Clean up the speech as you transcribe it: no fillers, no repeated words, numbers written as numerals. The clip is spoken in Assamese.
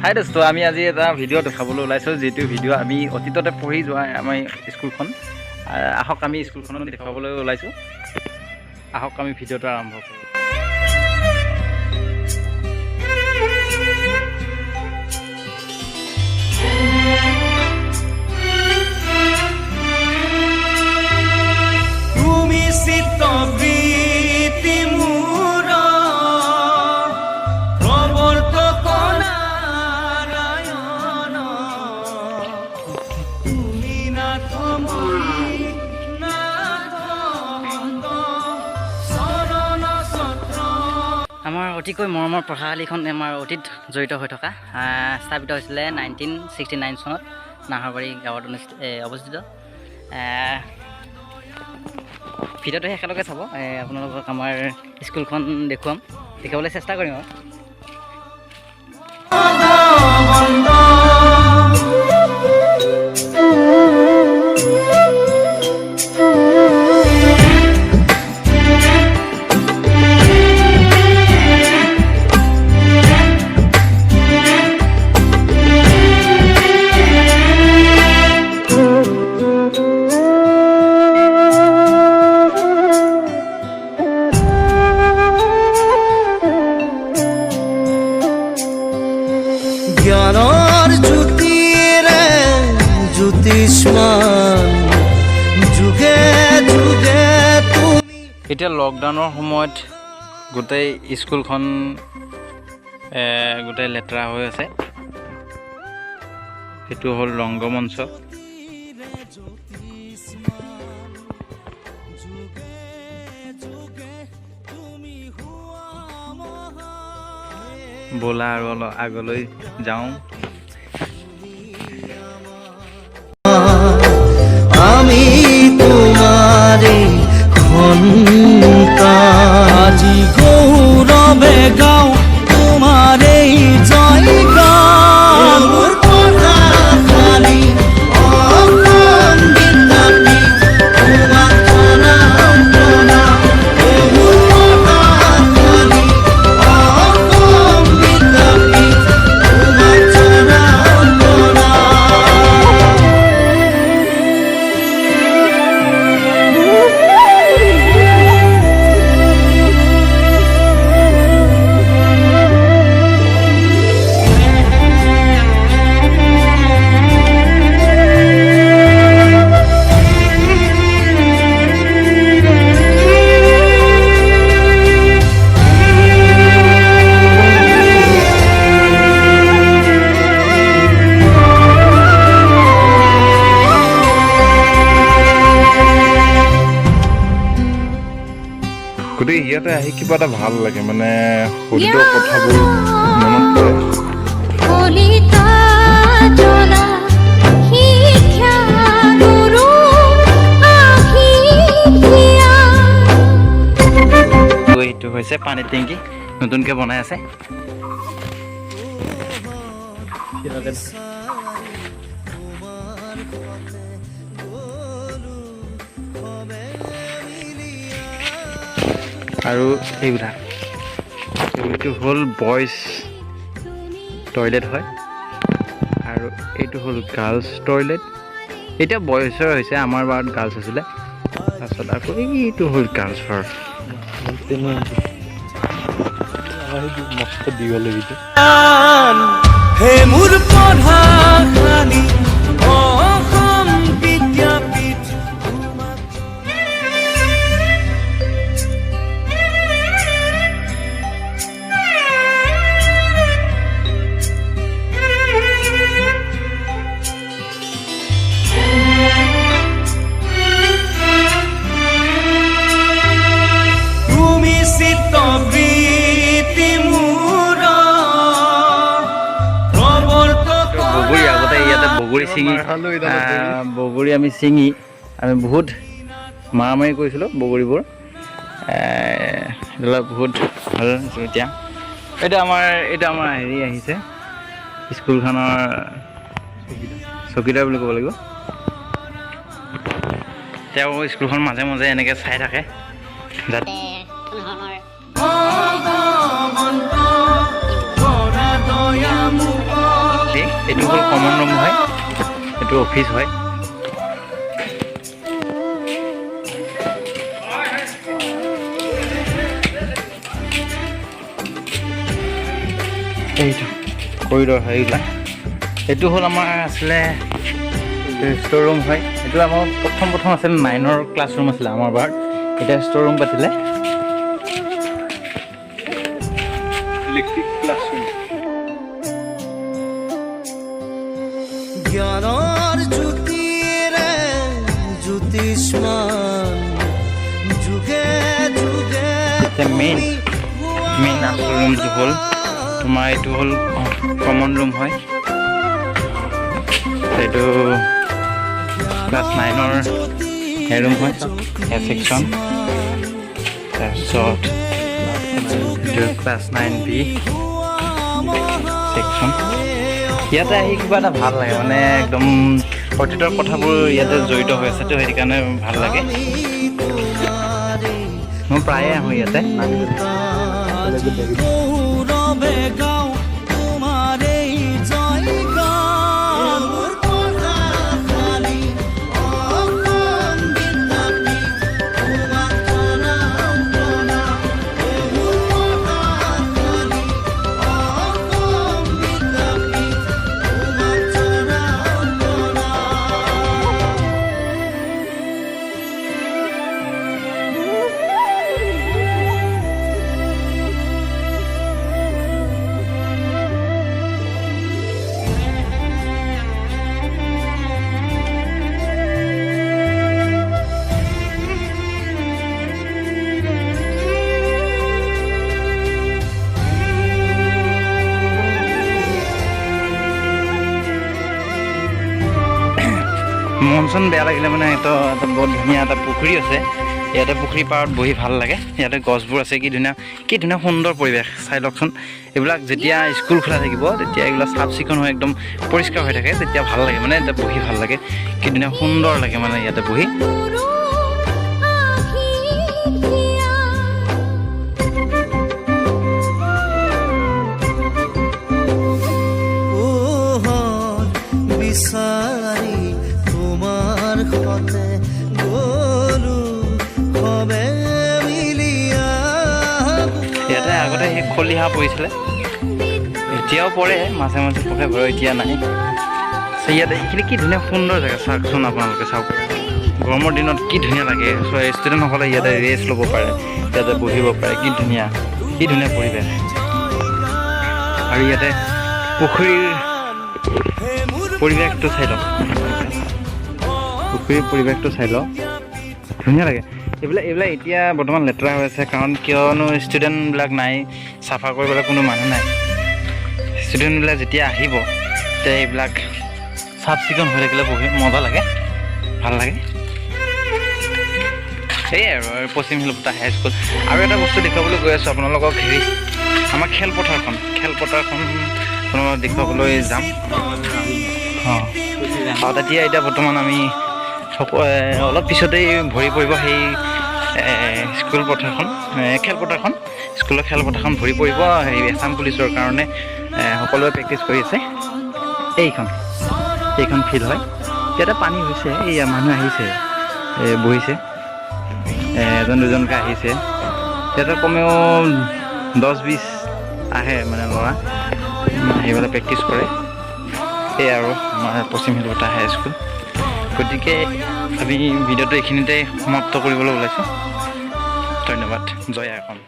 হাই দোস্ত, আমি আজি এটা ভিডিঅ' দেখাবলৈ ওলাইছোঁ, যিটো ভিডিঅ' আমি অতীততে পঢ়ি যোৱা আমাৰ স্কুলখন। আহক আমি স্কুলখনক দেখুৱাবলৈ ওলাইছোঁ। আহক আমি ভিডিঅ'টো আৰম্ভ কৰোঁ। আমাৰ অতিকৈ মৰমৰ পঢ়াশালীখন আমাৰ অতীত জড়িত হৈ থকা স্থাপিত হৈছিলে 1969 চনত নাহৰবাৰী গাঁৱত অৱস্থিত। ভিডিঅ'টো একেলগে চাব, আপোনালোকক আমাৰ স্কুলখন দেখাবলৈ চেষ্টা কৰিম আৰু। জ্ঞানৰ জ্যোতিৰে জ্যোতিষ্মান যুগে যুগে তুমি। এতিয়া লকডাউনৰ সময়ত গোটেই স্কুলখন গোটেই লেতেৰা হৈ আছে। সেইটো হ'ল ৰংগমঞ্চ। ব'লা আৰু অলপ আগলৈ যাওঁ। আমি তোমাৰে সন্তান, আজি গৌৰৱে গাওঁ তোমাৰে জয় গান। পঢ়াশালী অসম বিদ্যাপীঠ তোমাক প্ৰণাম প্ৰণাম। পঢ়াশালী অসম বিদ্যাপীঠ তোমাক প্ৰণাম প্ৰণাম। গতিকে ইয়াতে আহি কিবা এটা ভাল লাগে, মানে সতীত কথাবোৰ মনত পৰে। এইটো হৈছে পানী টেংকি, নতুনকৈ বনাই আছে। আৰু এইবিলাক এইটো হ'ল বইজ টয়লেট হয়, আৰু এইটো হ'ল গাৰ্লছ টয়লেট। এতিয়া বইজৰ হৈছে, আমাৰ বাৰত গাৰ্লছ আছিলে। তাৰপিছত আকৌ এইটো হ'ল গাৰ্লছৰ। মস্ত দীঘল এইটো। হে মোৰ পঢ়াশালী অসম বিদ্যাপীঠ। বগৰী আমি ছিঙি আমি বহুত মাৰামাৰি কৰিছিলোঁ বগৰীবোৰ। এইবিলাক বহুত ভাল এতিয়া। এইটো আমাৰ হেৰি আহিছে, স্কুলখনৰ চকীদাৰ বুলি ক'ব লাগিব। তেওঁ স্কুলখন মাজে মাজে এনেকৈ চাই থাকে যাতে ভগৱন্ত কৰা দয়ামুখ এইটো হ'ল কমন ৰুম হয়, এইটো অফিচ হয়। এইটো কৰিডৰ হয় এইবিলাক। এইটো হ'ল আমাৰ আছিলে ষ্ট'ৰ ৰুম হয়। এইটো আমাৰ প্ৰথম আছিলে 9ৰ ক্লাছৰুম আছিলে আমাৰ বাৰ, এতিয়া ষ্ট'ৰ ৰুম পাতিলে। Electric classroom. জ্ঞানৰ জ্যোতিৰে জ্যোতিষ্মান যুগে যুগে এতিয়া মেইন আচল ৰুমটো হ'ল তোমাৰ এইটো হ'ল কমন ৰুম হয়। এইটো ক্লাছ 9ৰ সেই ৰুম হয়, এ ছেকশ্যন। তাৰপিছত এইটো ক্লাছ 9B ছেকশ্যন। ইয়াতে আহি কিবা এটা ভাল লাগে, মানে একদম অতীতৰ কথাবোৰ ইয়াতে জড়িত হৈ আছেতো, সেইকাৰণে ভাল লাগে। মই প্ৰায়ে আহোঁ ইয়াতে। গৌৰৱে গাওঁ তোমাৰ এই জয়গান। পঢ়াশালী অসম বিদ্যাপীঠ তোমাক প্ৰণাম প্ৰণাম। পঢ়াশালী অসম বিদ্যাপীঠ তোমাক প্ৰণাম মন চন বেয়া লাগিলে মানে এটা বহুত ধুনীয়া এটা পুখুৰী আছে ইয়াতে। পুখুৰী পাৰত বহি ভাল লাগে। ইয়াতে গছবোৰ আছে, কি ধুনীয়া সুন্দৰ পৰিৱেশ। চাই লওকচোন, এইবিলাক যেতিয়া স্কুল খোলা থাকিব তেতিয়া এইবিলাক চাফ চিকুণ হৈ একদম পৰিষ্কাৰ হৈ থাকে, তেতিয়া ভাল লাগে মানে ইয়াতে বহি ভাল লাগে। কি ধুনীয়া সুন্দৰ লাগে মানে ইয়াতে বহি। বিচাৰি তোমাৰ সতে গলো সবে মিলিয়া। ইয়াতে আগতে সেই খলিহা পৰিছিলে, এতিয়াও পৰে, মাজে মাজে পৰে বাৰু, এতিয়া নাই। ইয়াতে এইখিনি কি ধুনীয়া সুন্দৰ জেগা, চাওকচোন আপোনালোকে চাওক। গৰমৰ দিনত কি ধুনীয়া লাগে। ষ্টুডেণ্টসকলে ইয়াতে ৰেষ্ট ল'ব পাৰে, ইয়াতে বহিব পাৰে। কি ধুনীয়া পৰিৱেশ। আৰু ইয়াতে পুখুৰীৰ পৰিৱেশটো চাই লওক, ধুনীয়া লাগে। এইবিলাক এতিয়া বৰ্তমান লেতেৰা হৈ আছে, কাৰণ কিয়নো ষ্টুডেণ্টবিলাক নাই, চাফা কৰিবলৈ কোনো মানুহ নাই। ষ্টুডেণ্টবিলাক যেতিয়া আহিব তেতিয়া এইবিলাক চাফ চিকুণ হৈ থাকিলে বহি মজা লাগে, ভাল লাগে। সেয়াই আৰু পশ্চিম শিলপুটা হাইস্কুল। আৰু এটা বস্তু দেখুৱাবলৈ গৈ আছোঁ আপোনালোকক, আমাৰ খেলপথাৰখন দেখুৱাবলৈ যাম। এতিয়া বৰ্তমান আমি অলপ পিছতেই ভৰি পৰিব সেই খেলপথাৰখন। স্কুলৰ খেলপথাৰখন ভৰি পৰিব সেই আছাম পুলিচৰ কাৰণে সকলোৱে প্ৰেক্টিচ কৰি আছে। এইখন ফিল্ড হয়। ইয়াতে পানী হৈছে, এইয়া মানুহ আহিছে, বহিছে, এজন দুজনকৈ আহিছে। ইয়াতে কমেও 10-20 আহে মানে ল'ৰা, আহি পেলাই প্ৰেক্টিচ কৰে। এই আৰু আমাৰ পশ্চিম শিলপুটা হাইস্কুল। গতিকে আমি ভিডিঅ'টো এইখিনিতে সমাপ্ত কৰিবলৈ ওলাইছোঁ। ধন্যবাদ। জয় অসম।